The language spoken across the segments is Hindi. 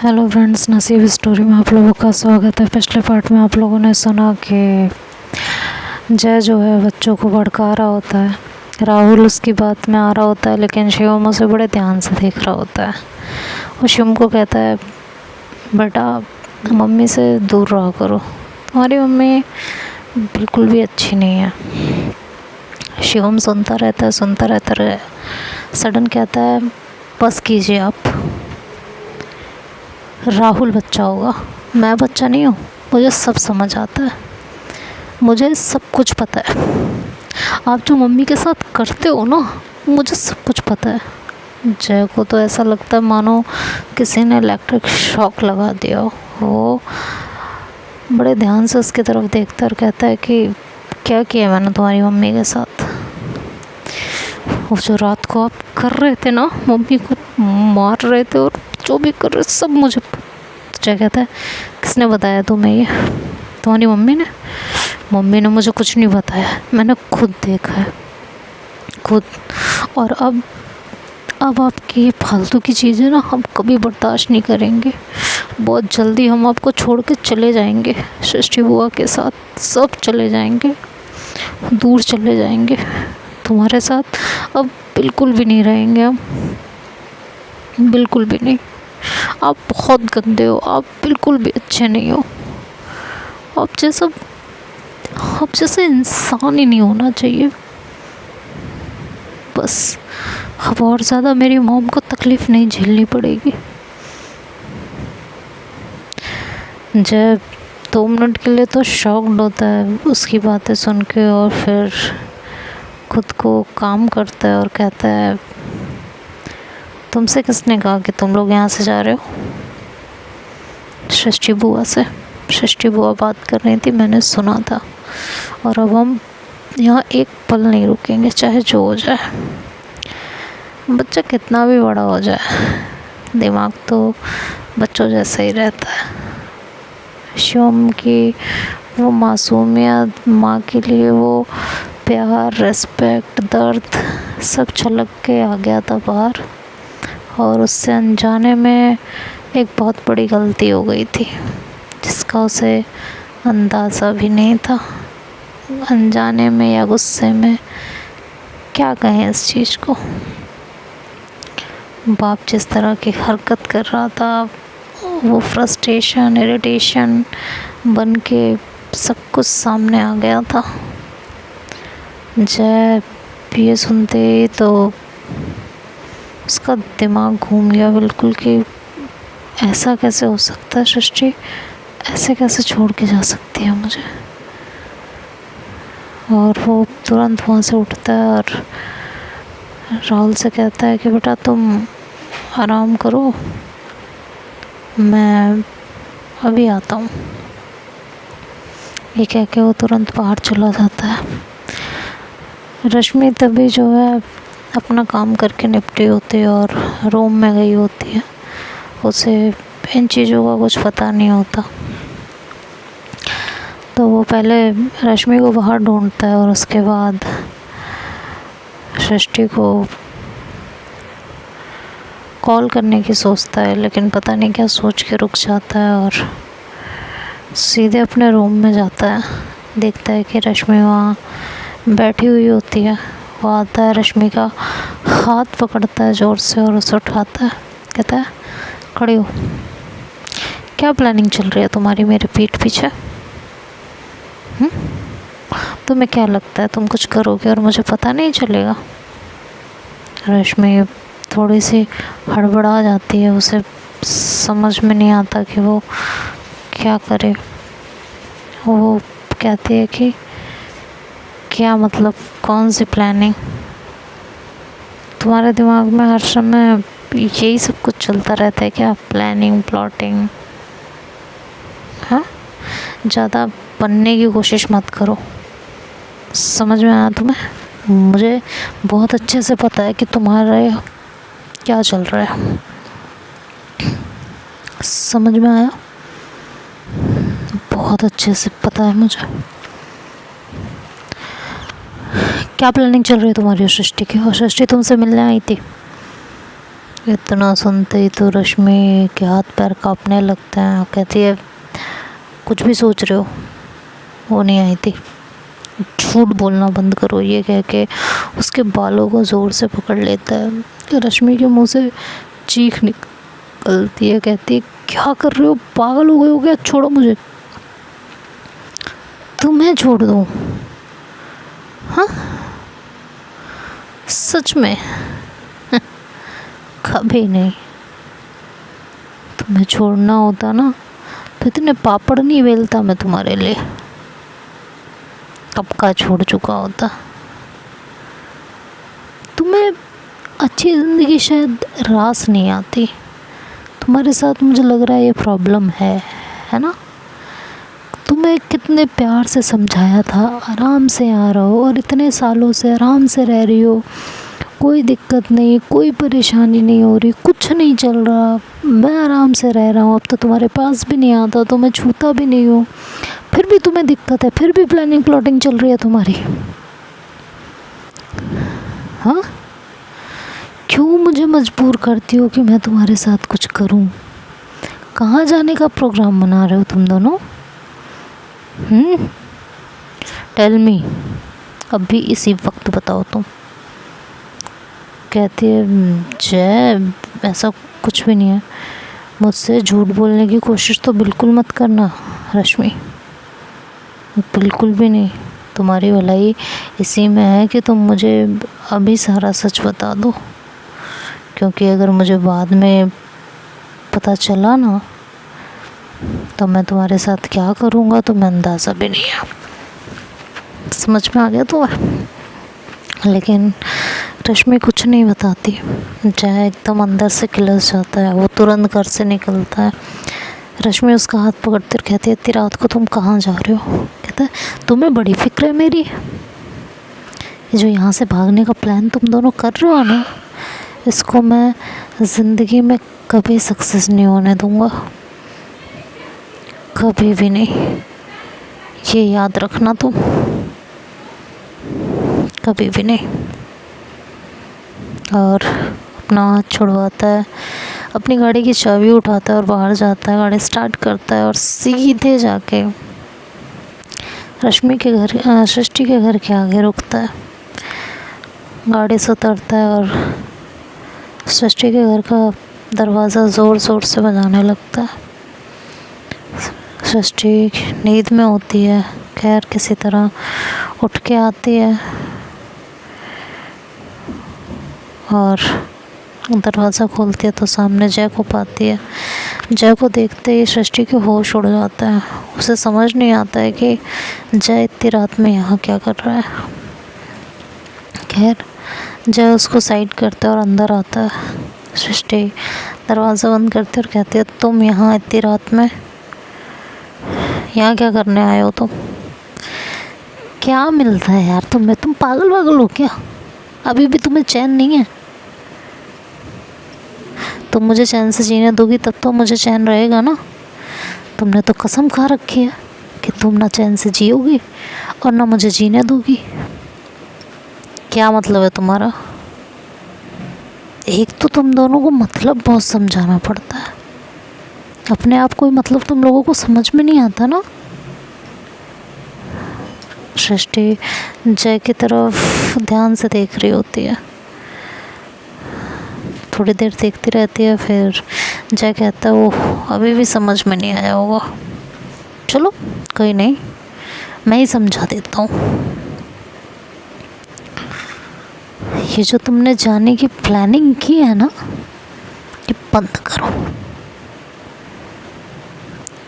हेलो फ्रेंड्स, नसीब स्टोरी में आप लोगों का स्वागत है। पिछले पार्ट में आप लोगों ने सुना कि जय जो है बच्चों को भड़का रहा होता है। राहुल उसकी बात में आ रहा होता है, लेकिन शिवम उसे बड़े ध्यान से देख रहा होता है। वो शिवम को कहता है, बेटा मम्मी से दूर रहा करो, तुम्हारी मम्मी बिल्कुल भी अच्छी नहीं है। शिवम सुनता रहता है। सडन कहता है, बस कीजिए आप। राहुल बच्चा होगा, मैं बच्चा नहीं हूँ। मुझे सब समझ आता है, मुझे सब कुछ पता है। आप जो मम्मी के साथ करते हो ना, मुझे सब कुछ पता है। जय को तो ऐसा लगता है मानो किसी ने इलेक्ट्रिक शॉक लगा दिया हो। वो बड़े ध्यान से उसकी तरफ देखता और कहता है कि क्या किया मैंने तुम्हारी मम्मी के साथ? वो जो रात को आप कर रहे थे ना, मम्मी को मार रहे थे और जो भी कर रहे सब मुझे जय कहता है, किसने बताया तुम्हें ये? तुम्हारी मम्मी ने? मम्मी ने मुझे कुछ नहीं बताया, मैंने खुद देखा है, खुद। और अब आपकी ये फालतू की चीज़ें ना हम कभी बर्दाश्त नहीं करेंगे। बहुत जल्दी हम आपको छोड़ के चले जाएंगे, सृष्टि बुआ के साथ सब चले जाएंगे, दूर चले जाएंगे। तुम्हारे साथ अब बिल्कुल भी नहीं रहेंगे हम, बिल्कुल भी नहीं। आप बहुत गंदे हो, आप बिल्कुल भी अच्छे नहीं हो। आप जैसे इंसान ही नहीं होना चाहिए। बस अब और ज़्यादा मेरी मॉम को तकलीफ़ नहीं झेलनी पड़ेगी। जब 2 मिनट के लिए तो शॉक्ड होता है उसकी बातें सुन के, और फिर खुद को काम करता है और कहता है, तुमसे किसने कहा कि तुम लोग यहाँ से जा रहे हो? सृष्टि बुआ से। सृष्टि बुआ बात कर रही थी, मैंने सुना था। और अब हम यहाँ एक पल नहीं रुकेंगे, चाहे जो हो जाए। बच्चा कितना भी बड़ा हो जाए, दिमाग तो बच्चों जैसा ही रहता है। शिवम की वो मासूमियत, माँ के लिए वो प्यार, रिस्पेक्ट, दर्द सब छलक के आ गया था बाहर। और उससे अनजाने में एक बहुत बड़ी गलती हो गई थी, जिसका उसे अंदाज़ा भी नहीं था। अनजाने में या गुस्से में, क्या कहें इस चीज़ को। बाप जिस तरह की हरकत कर रहा था, वो फ्रस्ट्रेशन, इरिटेशन बन के सब कुछ सामने आ गया था। जब ये सुनते तो उसका दिमाग घूम गया बिल्कुल कि ऐसा कैसे हो सकता है, सृष्टि ऐसे कैसे छोड़ के जा सकती है मुझे। और वो तुरंत वहाँ से उठता है और राहुल से कहता है कि बेटा तुम आराम करो, मैं अभी आता हूँ। ये कह के वो तुरंत बाहर चला जाता है। रश्मि तभी जो है अपना काम करके निपटी होती है और रूम में गई होती है। उसे इन चीज़ों का कुछ पता नहीं होता, तो वो पहले रश्मि को बाहर ढूंढता है और उसके बाद सृष्टि को कॉल करने की सोचता है, लेकिन पता नहीं क्या सोच के रुक जाता है और सीधे अपने रूम में जाता है। देखता है कि रश्मि वहाँ बैठी हुई होती है। वो आता है, रश्मि का हाथ पकड़ता है ज़ोर से और उसे उठाता है। कहता है, खड़ी हो, क्या प्लानिंग चल रही है तुम्हारी मेरे पीठ पीछे? तुम्हें क्या लगता है तुम कुछ करोगे और मुझे पता नहीं चलेगा? रश्मि थोड़ी सी हड़बड़ा जाती है, उसे समझ में नहीं आता कि वो क्या करे। वो कहती है कि क्या मतलब, कौन सी प्लानिंग? तुम्हारे दिमाग में हर समय यही सब कुछ चलता रहता है क्या? Planning, plotting? हाँ, ज़्यादा बनने की कोशिश मत करो। समझ में आया तुम्हें? मुझे बहुत अच्छे से पता है कि तुम्हारे क्या चल रहा है। समझ में आया? बहुत अच्छे से पता है मुझे। क्या प्लानिंग चल रही है तुम्हारी और सृष्टि की? और सृष्टि तुमसे मिलने आई थी, इतना सुनते ही तो रश्मि के हाथ पैर कांपने लगते हैं। कहती है कुछ भी सोच रहे हो, वो नहीं आई थी, झूठ बोलना बंद करो, ये कह के उसके बालों को ज़ोर से पकड़ लेता है। रश्मि के मुंह से चीख निकलती है। कहती है क्या कर रहे हो, पागल हो गए हो क्या, छोड़ो मुझे। तुम्हें छोड़ दूँ? हाँ सच में? कभी नहीं। तुम्हें छोड़ना होता ना तो इतने पापड़ नहीं बेलता मैं तुम्हारे लिए, कब का छोड़ चुका होता। तुम्हें अच्छी ज़िंदगी शायद रास नहीं आती, तुम्हारे साथ मुझे लग रहा है ये प्रॉब्लम है ना। तुम्हें कितने प्यार से समझाया था आराम से आ रहा हो, और इतने सालों से आराम से रह रही हो, कोई दिक्कत नहीं, कोई परेशानी नहीं हो रही, कुछ नहीं चल रहा, मैं आराम से रह रहा हूँ। अब तो तुम्हारे पास भी नहीं आता, तो मैं छूता भी नहीं हूँ, फिर भी तुम्हें दिक्कत है, फिर भी प्लानिंग प्लॉटिंग चल रही है तुम्हारी। हाँ क्यों मुझे मजबूर करती हो कि मैं तुम्हारे साथ कुछ करूँ? कहाँ जाने का प्रोग्राम बना रहे हो तुम दोनों? टेल मी, अभी इसी वक्त बताओ तुम। कहती है जय ऐसा कुछ भी नहीं है, मुझसे झूठ बोलने की कोशिश तो बिल्कुल मत करना रश्मि, बिल्कुल भी नहीं। तुम्हारी भलाई इसी में है कि तुम मुझे अभी सारा सच बता दो, क्योंकि अगर मुझे बाद में पता चला ना तो मैं तुम्हारे साथ क्या करूँगा तो मैं अंदाज़ा भी नहीं है। समझ में आ गया तो लेकिन रश्मि कुछ नहीं बताती। जय एकदम अंदर से खिलस जाता है, वो तुरंत घर से निकलता है। रश्मि उसका हाथ पकड़ती और कहती है इतनी रात को तुम कहाँ जा रहे हो? कहता है तुम्हें बड़ी फिक्र है मेरी, ये जो यहाँ से भागने का प्लान तुम दोनों कर रहे हो ना, इसको मैं ज़िंदगी में कभी सक्सेस नहीं होने दूँगा, कभी भी नहीं, ये याद रखना तुम, कभी भी नहीं। और अपना हाथ छुड़वाता है, अपनी गाड़ी की चाबी उठाता है और बाहर जाता है, गाड़ी स्टार्ट करता है और सीधे जाके सृष्टि के घर के आगे रुकता है। गाड़ी से उतरता है और सृष्टि के घर का दरवाज़ा ज़ोर ज़ोर से बजाने लगता है। सृष्टि नींद में होती है, खैर किसी तरह उठ के आती है और दरवाज़ा खोलती है तो सामने जय को पाती है। जय को देखते ही सृष्टि के होश उड़ जाता है, उसे समझ नहीं आता है कि जय इतनी रात में यहाँ क्या कर रहा है। खैर जय उसको साइड करता है और अंदर आता है। सृष्टि दरवाज़ा बंद करती है और कहती है तुम यहाँ इतनी रात में यहाँ क्या करने आए हो? तुम क्या मिलता है यार तुम्हें, तुम पागल वागल हो क्या? अभी भी तुम्हें चैन नहीं है? तुम मुझे चैन से जीने दोगी तब तो मुझे चैन रहेगा ना। तुमने तो कसम खा रखी है कि तुम ना चैन से जियोगी और ना मुझे जीने दोगी। क्या मतलब है तुम्हारा? एक तो तुम दोनों को मतलब बहुत समझाना पड़ता है, अपने आप कोई मतलब तुम लोगों को समझ में नहीं आता ना। सृष्टि जय की तरफ ध्यान से देख रही होती है, थोड़ी देर देखती रहती है, फिर जय कहता है वो अभी भी समझ में नहीं आया होगा, चलो कोई नहीं मैं ही समझा देता हूँ। ये जो तुमने जाने की प्लानिंग की है ना, ये बंद करो,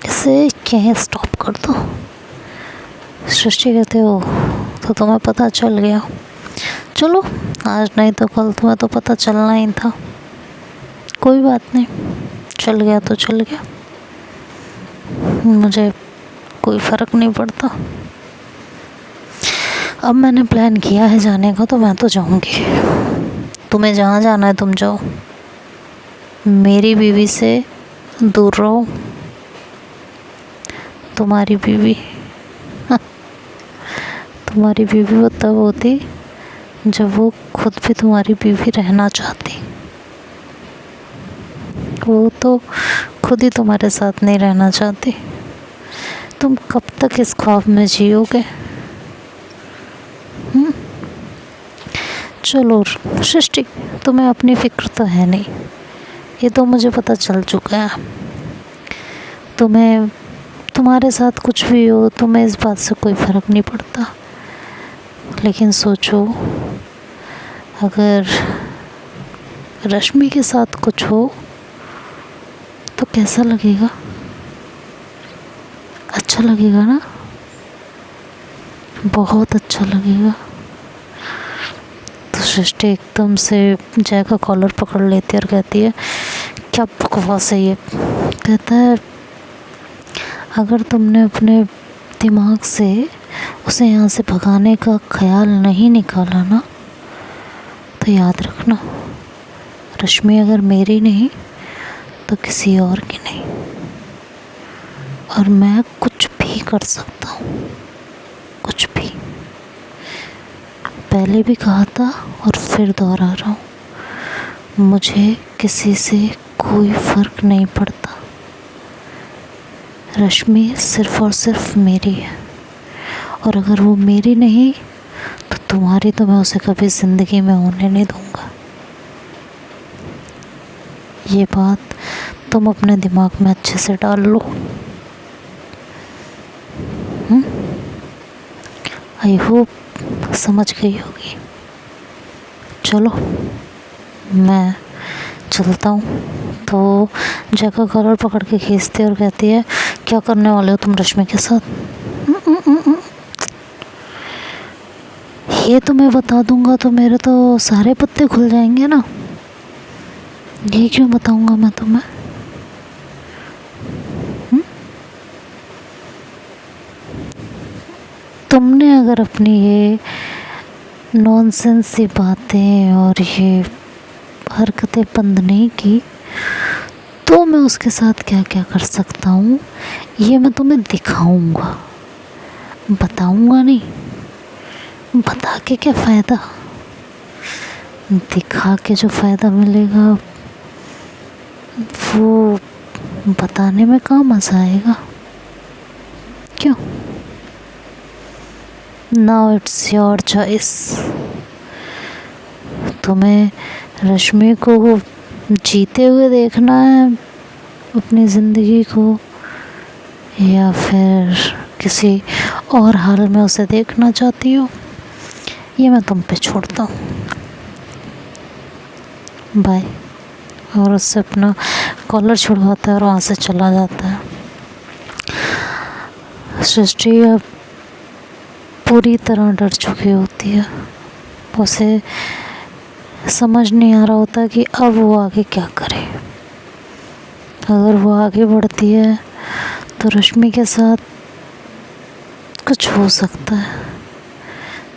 इसे यहीं स्टॉप कर दो। सृष्टि कहते हो तो तुम्हें पता चल गया, चलो आज नहीं तो कल तुम्हें तो पता चलना ही था, कोई बात नहीं, चल गया तो चल गया, मुझे कोई फ़र्क नहीं पड़ता। अब मैंने प्लान किया है जाने का तो मैं तो जाऊंगी, तुम्हें जहाँ जाना है तुम जाओ, मेरी बीवी से दूर रहो। तुम्हारी बीवी तुम्हारी बीवी वो तब होती जब वो खुद भी तुम्हारी बीवी रहना चाहती। वो तो खुद ही तुम्हारे साथ नहीं रहना चाहती। तुम कब तक इस ख्वाब में जियोगे? चलो सृष्टि, तुम्हें अपनी फ़िक्र तो है नहीं, ये तो मुझे पता चल चुका है। तुम्हें तुम्हारे साथ कुछ भी हो, तुम्हें इस बात से कोई फ़र्क नहीं पड़ता। लेकिन सोचो, अगर रश्मि के साथ कुछ हो तो कैसा लगेगा? अच्छा लगेगा ना? बहुत अच्छा लगेगा। तो सृष्टि एकदम से जय का कॉलर पकड़ लेती है और कहती है, क्या बकवास है ये। कहता है, अगर तुमने अपने दिमाग से उसे यहाँ से भगाने का ख्याल नहीं निकाला ना, तो याद रखना, रश्मि अगर मेरी नहीं तो किसी और की नहीं। और मैं कुछ भी कर सकता हूँ, कुछ भी। पहले भी कहा था और फिर दोहरा रहा हूँ, मुझे किसी से कोई फ़र्क नहीं पड़ता। रश्मि सिर्फ़ और सिर्फ मेरी है, और अगर वो मेरी नहीं तो तुम्हारी तो मैं उसे कभी ज़िंदगी में होने नहीं दूँगा। ये बात तुम अपने दिमाग में अच्छे से डाल लो। आई होप समझ गई होगी। चलो मैं चलता हूँ। तो जगह कॉलर पकड़ के खींचती है और कहती है, क्या करने वाले हो तुम रश्मि के साथ? ये तो मैं बता दूंगा तो मेरे तो सारे पत्ते खुल जाएंगे ना। ये क्यों बताऊंगा मैं तुम्हें? तुमने अगर अपनी ये नॉनसेंस सी बातें और ये हरकतें बंद नहीं की तो मैं उसके साथ क्या क्या कर सकता हूँ ये मैं तुम्हें दिखाऊंगा। बताऊंगा नहीं, बता के क्या फ़ायदा? दिखा के जो फ़ायदा मिलेगा वो बताने में कहाँ मज़ा आएगा? क्यों? Now it's your choice. तुम्हें रश्मि को जीते हुए देखना है अपनी ज़िंदगी को, या फिर किसी और हाल में उसे देखना चाहती हो? ये मैं तुम पे छोड़ता हूँ। बाय। और उससे अपना कॉलर छुड़वाता है और वहाँ से चला जाता है। सृष्टि अब पूरी तरह डर चुकी होती है। उसे समझ नहीं आ रहा होता कि अब वो आगे क्या करे। अगर वो आगे बढ़ती है तो रश्मि के साथ कुछ हो सकता है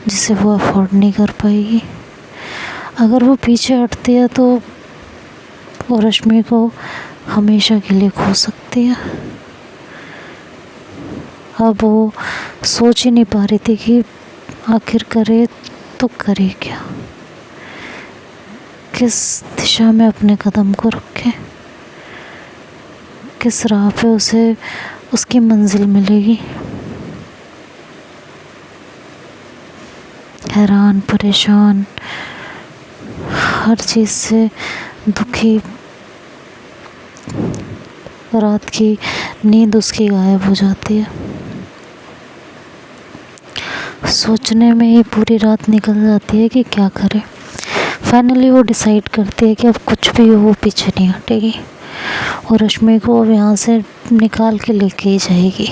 जिसे वो अफोर्ड नहीं कर पाएगी। अगर वो पीछे हटती है तो वो रश्मि को हमेशा के लिए खो सकती है। अब वो सोच ही नहीं पा रही थी कि आखिर करे तो करे क्या, किस दिशा में अपने कदम को रखे, किस राह पे उसे उसकी मंजिल मिलेगी। हैरान परेशान, हर चीज़ से दुखी, रात की नींद उसकी गायब हो जाती है। सोचने में ही पूरी रात निकल जाती है कि क्या करे। फाइनली वो डिसाइड करती है कि अब कुछ भी हो वो पीछे नहीं हटेगी और रश्मि को अब यहाँ से निकाल के लेके ही जाएगी।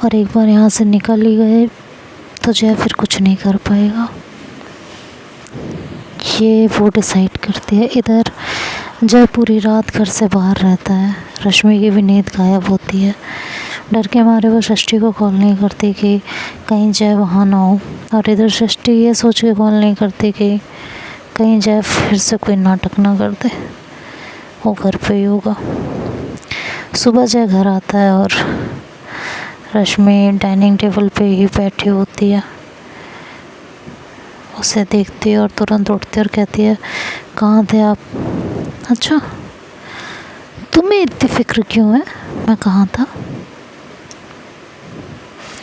और एक बार यहाँ से निकल ही गए तो जय फिर कुछ नहीं कर पाएगा, ये वो डिसाइड करती है। इधर जय पूरी रात घर से बाहर रहता है। रश्मि की भी नींद गायब होती है। डर के मारे वो सृष्टि को कॉल नहीं करती कि कहीं जय वहाँ ना हो, और इधर सृष्टि ये सोच के कॉल नहीं करती कि कहीं जय फिर से कोई नाटक ना कर दे, वो घर पे ही होगा। सुबह जय घर आता है और रश्मि डाइनिंग टेबल पे ही बैठी होती है। उसे देखती है और तुरंत उठती है और कहती है, कहाँ थे आप? अच्छा, तुम्हें इतनी फिक्र क्यों है? मैं कहाँ था?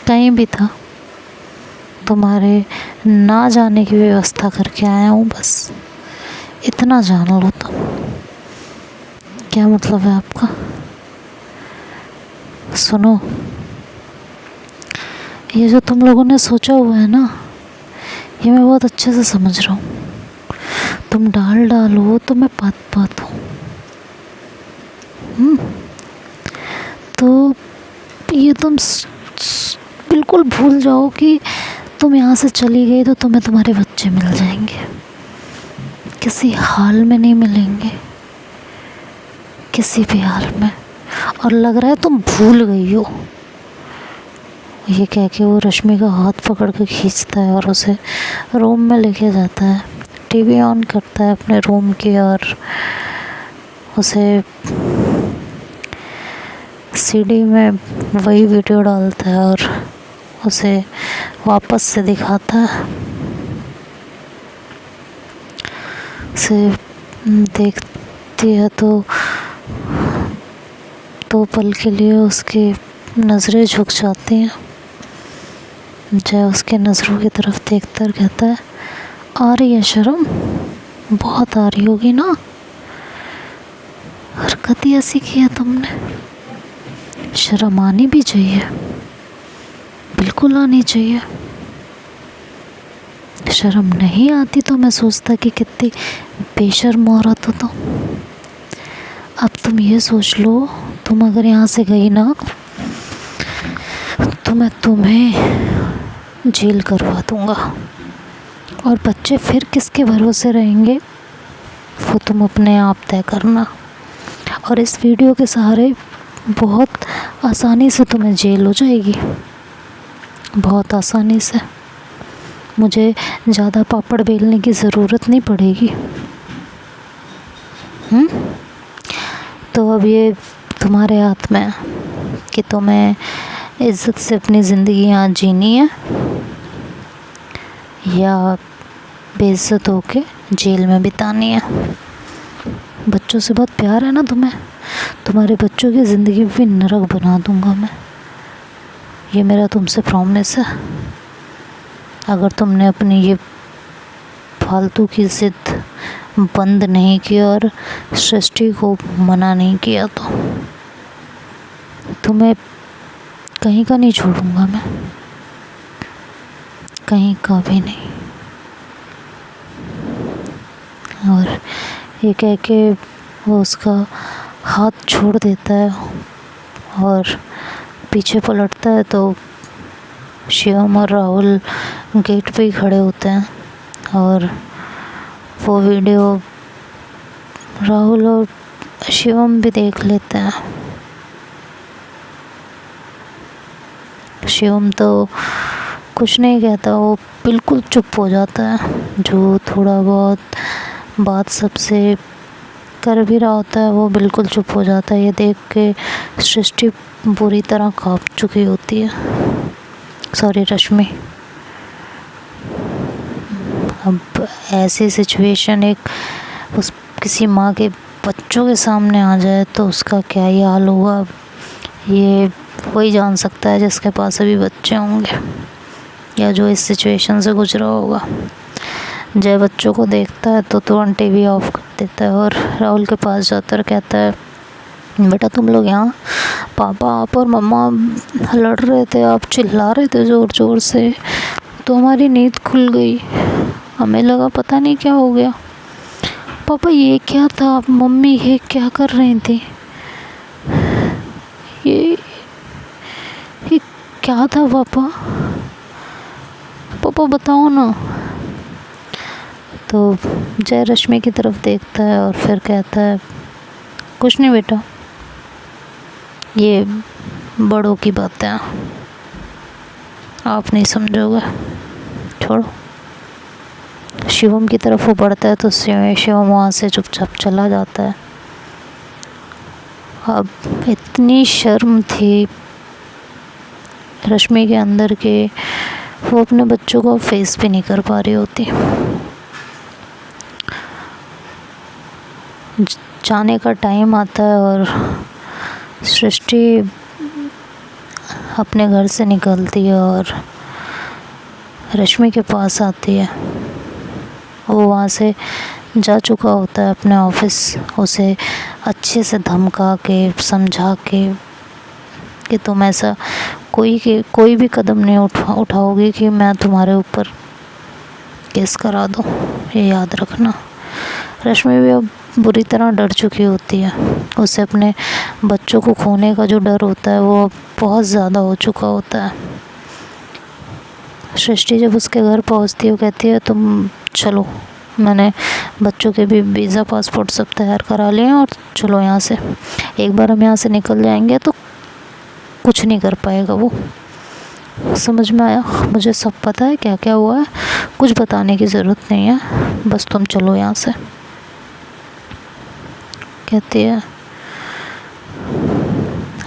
कहीं भी था। तुम्हारे ना जाने की व्यवस्था करके आया हूँ, बस इतना जान लो तुम। क्या मतलब है आपका? सुनो, ये जो तुम लोगों ने सोचा हुआ है ना, ये मैं बहुत अच्छे से समझ रहा हूँ। तुम डालो तो मैं पात हूँ। तो ये तुम बिल्कुल भूल जाओ कि तुम यहाँ से चली गई तो तुम्हें तुम्हारे बच्चे मिल जाएंगे। किसी हाल में नहीं मिलेंगे, किसी भी हाल में। और लग रहा है तुम भूल गई हो। ये कह के वो रश्मि का हाथ पकड़ के खींचता है और उसे रूम में लेके जाता है। टीवी ऑन करता है अपने रूम की और उसे सीडी में वही वीडियो डालता है और उसे वापस से दिखाता है। उसे देखती है तो पल के लिए उसकी नज़रें झुक जाती हैं। जय उसके नज़रों की तरफ देखता और कहता है, आ रही है शर्म? बहुत आ रही होगी ना? हरकत ही ऐसी की है तुमने। शर्म आनी भी चाहिए, बिल्कुल आनी चाहिए। शर्म नहीं आती तो मैं सोचता कि कितनी बेशर्म औरत हो तुम। अब तुम ये सोच लो, तुम अगर यहाँ से गई ना तो मैं तुम्हें जेल करवा दूँगा। और बच्चे फिर किसके भरोसे रहेंगे वो तुम अपने आप तय करना। और इस वीडियो के सहारे बहुत आसानी से तुम्हें जेल हो जाएगी, बहुत आसानी से। मुझे ज़्यादा पापड़ बेलने की ज़रूरत नहीं पड़ेगी। तो अब ये तुम्हारे हाथ में है कि तुम्हें इज़्ज़त से अपनी ज़िंदगी यहाँ जीनी है या बेइज्जत होके जेल में बितानी है। बच्चों से बहुत प्यार है ना तुम्हें, तुम्हारे बच्चों की ज़िंदगी भी नरक बना दूँगा मैं। ये मेरा तुमसे प्रॉमिस है। अगर तुमने अपनी ये फालतू की ज़िद बंद नहीं की और सृष्टि को मना नहीं किया तो तुम्हें कहीं का नहीं छोड़ूंगा मैं, कहीं का भी नहीं। और ये कह के वो उसका हाथ छोड़ देता है और पीछे पलटता है तो शिवम और राहुल गेट पे ही खड़े होते हैं। और वो वीडियो राहुल और शिवम भी देख लेते हैं। शिवम तो कुछ नहीं कहता, वो बिल्कुल चुप हो जाता है। जो थोड़ा बहुत बात सबसे कर भी रहा होता है वो बिल्कुल चुप हो जाता है। ये देख के सृष्टि बुरी तरह कांप चुकी होती है, सॉरी रश्मि। अब ऐसी सिचुएशन उस किसी माँ के बच्चों के सामने आ जाए तो उसका क्या ही हाल होगा, ये वही जान सकता है जिसके पास अभी बच्चे होंगे या जो इस सिचुएशन से गुजरा होगा। जय बच्चों को देखता है तो तुरंत टीवी ऑफ कर देता है और राहुल के पास जाता है, कहता है, बेटा तुम लोग यहाँ, पापा आप और मम्मा लड़ रहे थे, आप चिल्ला रहे थे ज़ोर ज़ोर से, तो हमारी नींद खुल गई। हमें लगा पता नहीं क्या हो गया। पापा ये क्या था? मम्मी ये क्या कर रही थी? ये क्या था पापा? पापा बताओ ना। तो जय रश्मि की तरफ देखता है और फिर कहता है, कुछ नहीं बेटा, ये बड़ों की बातें हैं, आप नहीं समझोगे, छोड़ो। शिवम की तरफ वो बढ़ता है तो शिवम वहाँ से चुपचाप चला जाता है। अब इतनी शर्म थी रश्मि के अंदर के वो अपने बच्चों को फेस भी नहीं कर पा रही होती। जाने का टाइम आता है और सृष्टि अपने घर से निकलती है और रश्मि के पास आती है। वो वहाँ से जा चुका होता है अपने ऑफिस, उसे अच्छे से धमका के समझा के कि तुम ऐसा कोई भी कदम नहीं उठाओगी कि मैं तुम्हारे ऊपर केस करा दूँ, ये याद रखना। रश्मि भी अब बुरी तरह डर चुकी होती है। उसे अपने बच्चों को खोने का जो डर होता है वो अब बहुत ज़्यादा हो चुका होता है। सृष्टि जब उसके घर पहुंचती है, वो कहती है तुम चलो, मैंने बच्चों के भी वीज़ा पासपोर्ट सब तैयार करा लिए हैं और चलो यहाँ से। एक बार हम यहाँ से निकल जाएंगे तो कुछ नहीं कर पाएगा वो। समझ में आया? मुझे सब पता है क्या क्या हुआ है, कुछ बताने की ज़रूरत नहीं है, बस तुम चलो यहाँ से। कहती है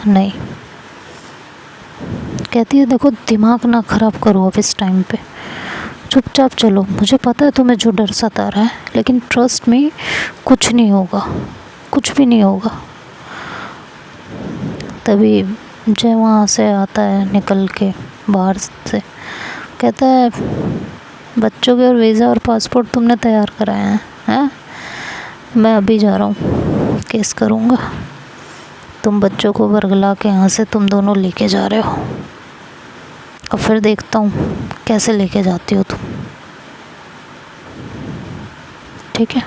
नहीं। कहती है देखो, दिमाग ना ख़राब करो अब इस टाइम पे, चुपचाप चलो। मुझे पता है तुम्हें जो डर सता रहा है, लेकिन ट्रस्ट में कुछ नहीं होगा, कुछ भी नहीं होगा। तभी जय वहाँ से आता है निकल के बाहर से। कहता है बच्चों के और वीज़ा और पासपोर्ट तुमने तैयार कराए हैं? मैं अभी जा रहा हूँ, केस करूँगा। तुम बच्चों को वर्गला के यहाँ से तुम दोनों लेके जा रहे हो, और फिर देखता हूँ कैसे लेके जाती हो तुम। ठीक है,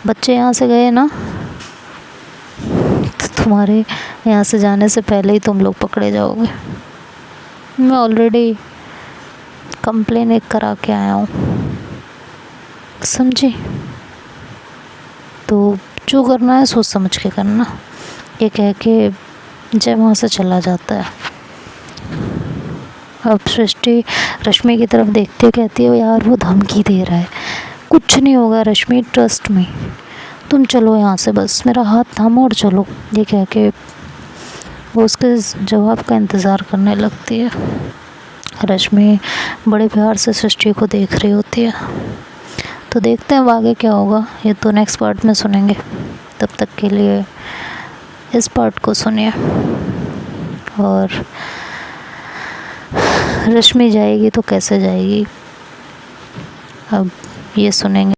बच्चे यहाँ से गए ना, तो तुम्हारे यहाँ से जाने से पहले ही तुम लोग पकड़े जाओगे। मैं ऑलरेडी कंप्लेन एक करा के आया हूँ, समझी? तो जो करना है सोच समझ के करना। ये कह के जय वहाँ से चला जाता है। अब सृष्टि रश्मि की तरफ देखती है, कहती है यार वो धमकी दे रहा है, कुछ नहीं होगा रश्मि, ट्रस्ट मी, तुम चलो यहाँ से, बस मेरा हाथ थामो और चलो। ये कह के वो उसके जवाब का इंतज़ार करने लगती है। रश्मि बड़े प्यार से सृष्टि को देख रही होती है। तो देखते हैं अब आगे क्या होगा, ये तो नेक्स्ट पार्ट में सुनेंगे। तब तक के लिए इस पार्ट को सुनिए, और रश्मि जाएगी तो कैसे जाएगी अब ये सुनेंगे।